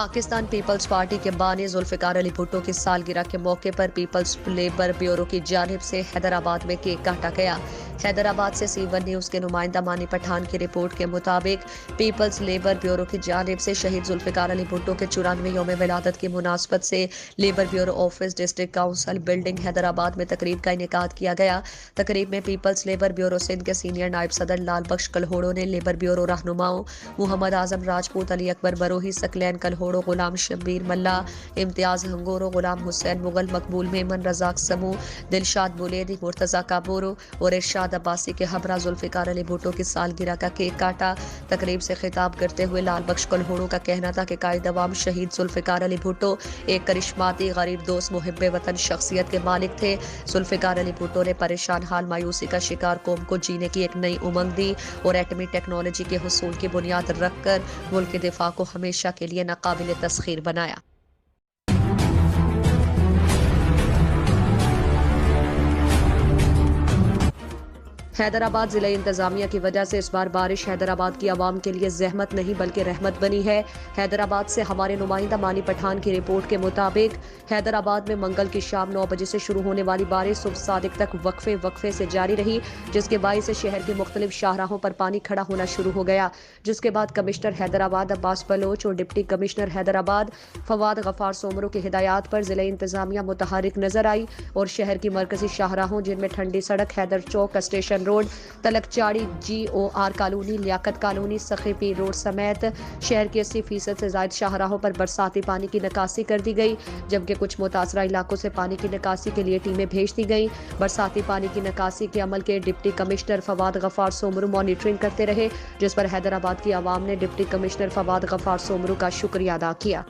Pakistan Peoples party کے بانی ذوالفقار علی بھٹو کی سالگرہ کے موقع پر پیپلز لیبر بیورو کی جانب سے حیدرآباد میں کیک کاٹا گیا۔ حیدرآباد سے C1 نیوز کے نمائندہ مانی پٹھان کی رپورٹ کے مطابق پیپلز لیبر بیورو کی جانب سے شہید ذوالفقار علی بھٹو کے 94ویں یوم ولادت کی مناسبت سے labour bureau office district council building Hyderabad میں تقریب کا انعقاد کیا گیا۔ تقریب میں پیپلز لیبر بیورو سندھ کے سینئر نائب صدر لال بخش کلہوڑو نے لیبر بیورو رہنماؤں محمد اعظم راجپوت، علی اکبر بروہی، ثقلین کلہوڑو، غلام شبیر ملا، امتیاز ہنگورو، غلام حسین مغل، مقبول میمن، رزاق سمو، دلشاد بولیدی، مرتضیٰ کابورو اور ارشاد عباسی کے ہمراہ ذوالفقار علی بھٹو کی سالگرہ کا کیک کاٹا۔ تقریب سے خطاب کرتے ہوئے لال بخش کلہوڑو کا کہنا تھا کہ قائد عوام شہید ذوالفقار علی بھٹو ایک کرشماتی، غریب دوست، محب وطن شخصیت کے مالک تھے۔ ذوالفقار علی بھٹو نے پریشان حال، مایوسی کا شکار قوم کو جینے کی ایک نئی امنگ دی اور ایٹمی ٹیکنالوجی کے حصول کی بنیاد رکھ کر ملک کے دفاع کو ہمیشہ کے لیے ناقابل تسخیر بنایا۔ حیدرآباد ضلع انتظامیہ کی وجہ سے اس بار بارش حیدرآباد کی عوام کے لیے زحمت نہیں بلکہ رحمت بنی ہے۔ حیدرآباد سے ہمارے نمائندہ مانی پٹھان کی رپورٹ کے مطابق حیدرآباد میں منگل کی شام 9 بجے سے شروع ہونے والی بارش صبح صادق تک وقفے سے جاری رہی، جس کے باعث سے شہر کے مختلف شاہراہوں پر پانی کھڑا ہونا شروع ہو گیا، جس کے بعد کمشنر حیدرآباد عباس بلوچ اور ڈپٹی کمشنر حیدرآباد فواد غفار سومرو کی ہدایات پر ضلع انتظامیہ متحرک نظر آئی اور شہر کی مرکزی شاہراہوں جن میں ٹھنڈی سڑک، حیدر چوک، اسٹیشن روڈ، تلک چاڑی، GOR کالونی، لیاقت کالونی، سخی پیر روڈ سمیت شہر کے 80% سے زائد شاہراہوں پر برساتی پانی کی نکاسی کر دی گئی، جبکہ کچھ متاثرہ علاقوں سے پانی کی نکاسی کے لیے ٹیمیں بھیج دی گئیں۔ برساتی پانی کی نکاسی کے عمل کے ڈپٹی کمشنر فواد غفار سومرو مانیٹرنگ کرتے رہے، جس پر حیدرآباد کی عوام نے ڈپٹی کمشنر فواد غفار سومرو کا شکریہ ادا کیا۔